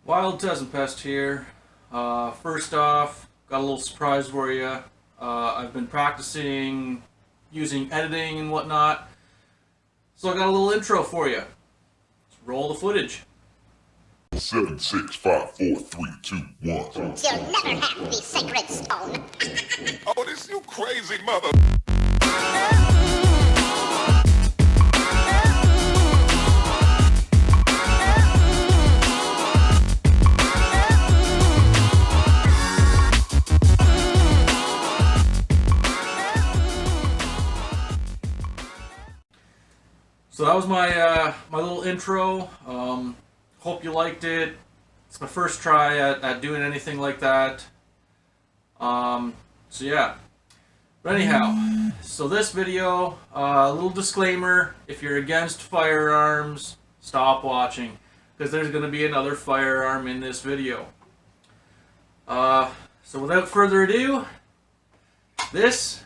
Wild TesmpesT here. First off, got a little surprise for you. I've been practicing using editing and whatnot, so I got a little intro for you. Let's roll the footage. 7, 6, 5, 4, 3, 2, 1. You'll never have the sacred stone. Oh, this you crazy mother. So that was my little intro. Hope you liked it. It's my first try at doing anything like that. So yeah. But anyhow, so this video, a little disclaimer: if you're against firearms, stop watching, because there's going to be another firearm in this video. So without further ado, this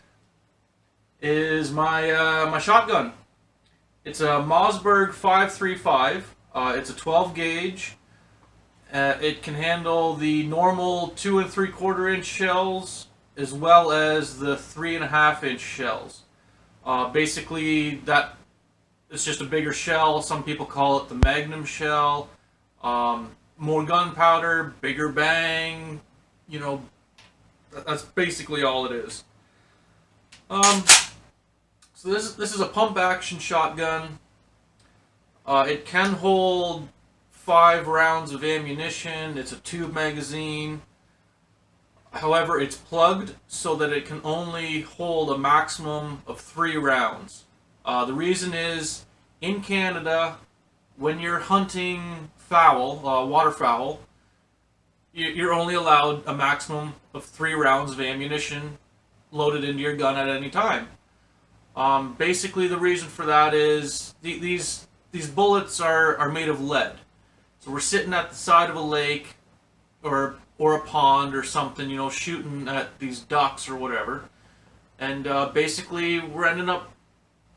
is my shotgun. It's a Mossberg 535. It's a 12 gauge. It can handle the normal 2 3/4 inch shells as well as the 3.5 inch shells. Basically, that it's just a bigger shell. Some people call it the Magnum shell. More gunpowder, bigger bang. You know, that's basically all it is. So this is a pump action shotgun. It can hold 5 rounds of ammunition. It's a tube magazine. However, it's plugged so that it can only hold a maximum of 3 rounds. The reason is, in Canada, when you're hunting fowl, waterfowl, you're only allowed a maximum of 3 rounds of ammunition loaded into your gun at any time. Basically, the reason for that is these bullets are made of lead. So we're sitting at the side of a lake or a pond or something, you know, shooting at these ducks or whatever, and basically we're ending up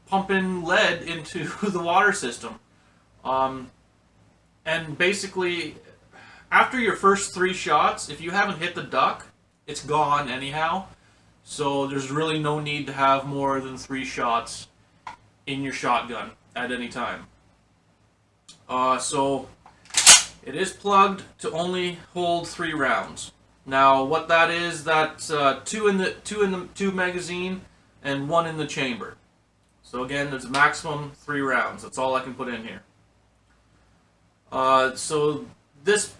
pumping lead into the water system. And basically, after your first 3 shots, if you haven't hit the duck, it's gone anyhow. So there's really no need to have more than 3 shots in your shotgun at any time. So it is plugged to only hold 3 rounds. Now, what that is, that's 2 in the tube magazine and 1 in the chamber. So again, there's a maximum 3 rounds. That's all I can put in here. So the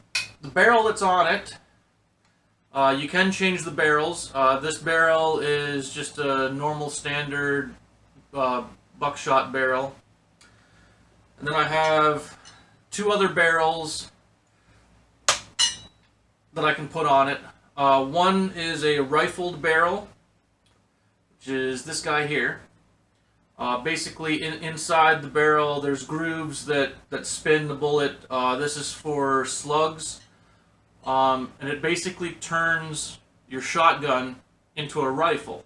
barrel that's on it. You can change the barrels. This barrel is just a normal standard buckshot barrel. And then I have 2 other barrels that I can put on it. One is a rifled barrel, which is this guy here. Basically, inside the barrel, there's grooves that spin the bullet. This is for slugs. And it basically turns your shotgun into a rifle.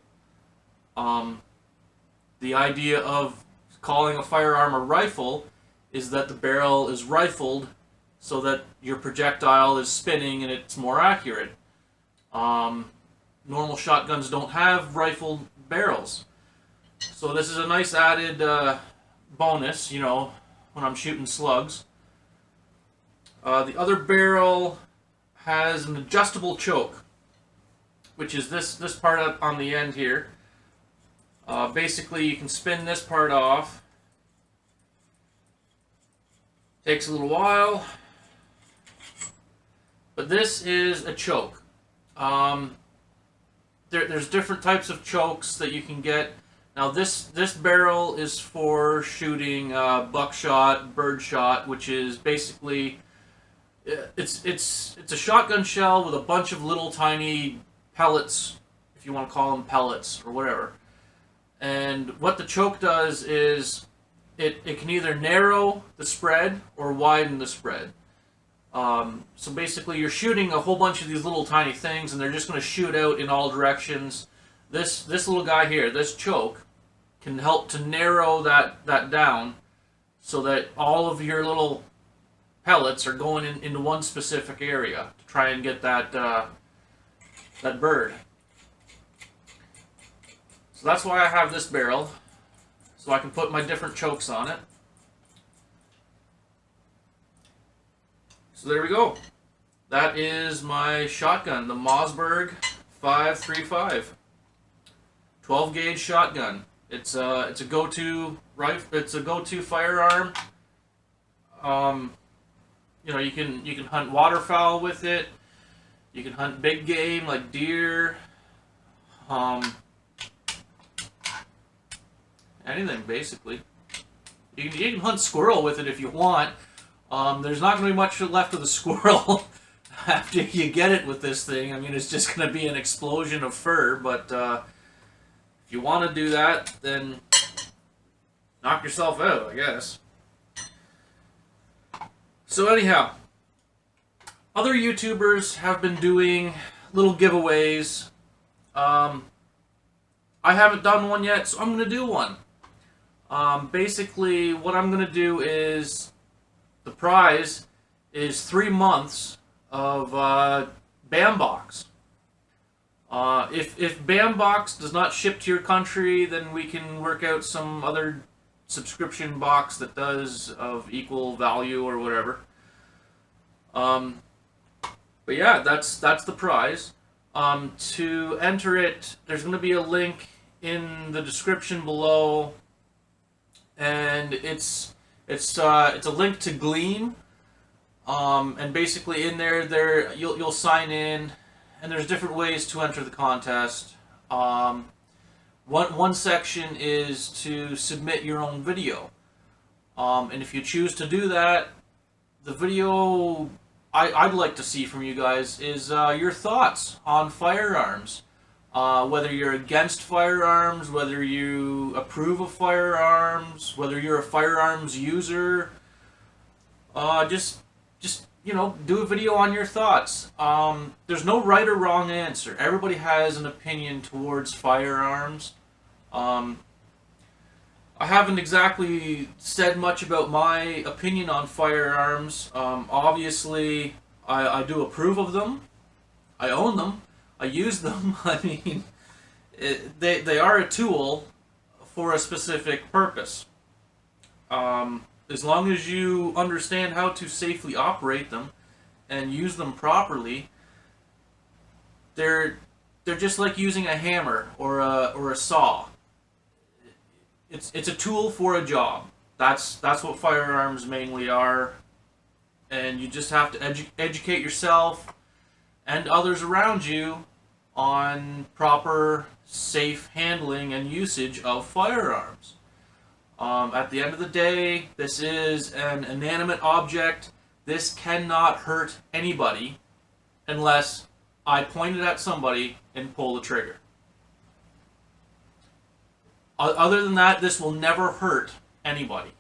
The idea of calling a firearm a rifle is that the barrel is rifled so that your projectile is spinning and it's more accurate. Normal shotguns don't have rifled barrels. So this is a nice added bonus, you know, when I'm shooting slugs. The other barrel has an adjustable choke, which is this part up on the end here. Basically, you can spin this part off. Takes a little while, but this is a choke. There's different types of chokes that you can get. Now this barrel is for shooting buckshot, birdshot, which is basically it's a shotgun shell with a bunch of little tiny pellets, if you want to call them pellets or whatever. And what the choke does is it can either narrow the spread or widen the spread. So basically, you're shooting a whole bunch of these little tiny things, and they're just going to shoot out in all directions. This little guy here, this choke, can help to narrow that down, so that all of your little pellets are going into one specific area to try and get that that bird. So that's why I have this barrel, so I can put my different chokes on it. So there we go. That is my shotgun, the Mossberg 535, 12 gauge shotgun. It's a go-to rifle. It's a go-to firearm. You know, you can hunt waterfowl with it. You can hunt big game like deer. Anything basically. You can hunt squirrel with it if you want. There's not going to be much left of the squirrel after you get it with this thing. I mean, it's just going to be an explosion of fur. But if you want to do that, then knock yourself out, I guess. So anyhow, other YouTubers have been doing little giveaways. I haven't done one yet, so I'm going to do one. Basically, what I'm going to do is, the prize is 3 months of Bambox. If Bambox does not ship to your country, then we can work out some other subscription box that does of equal value or whatever. But yeah, that's the prize. To enter it, there's going to be a link in the description below, and it's a link to Gleam. And basically in there you'll sign in, and there's different ways to enter the contest. One section is to submit your own video, and if you choose to do that, the video I'd like to see from you guys is your thoughts on firearms. Whether you're against firearms, whether you approve of firearms, whether you're a firearms user. Just you know, do a video on your thoughts. There's no right or wrong answer. Everybody has an opinion towards firearms. I haven't exactly said much about my opinion on firearms. Obviously, I do approve of them. I own them. I use them. I mean, they are a tool for a specific purpose. As long as you understand how to safely operate them and use them properly, they're just like using a hammer or a saw. It's a tool for a job. That's what firearms mainly are, and you just have to educate yourself and others around you on proper, safe handling and usage of firearms. At the end of the day, this is an inanimate object. This cannot hurt anybody unless I point it at somebody and pull the trigger. Other than that, this will never hurt anybody.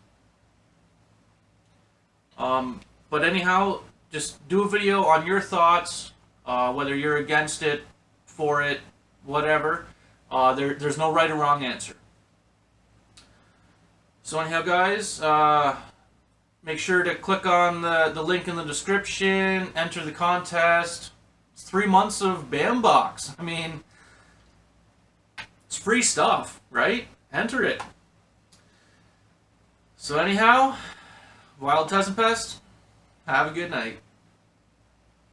But anyhow, just do a video on your thoughts, whether you're against it, for it, whatever. There's no right or wrong answer. So anyhow, guys, make sure to click on the link in the description, enter the contest. It's 3 months of Bambox. I mean, it's free stuff, right? Enter it. So anyhow, Wild Test and Pest, have a good night.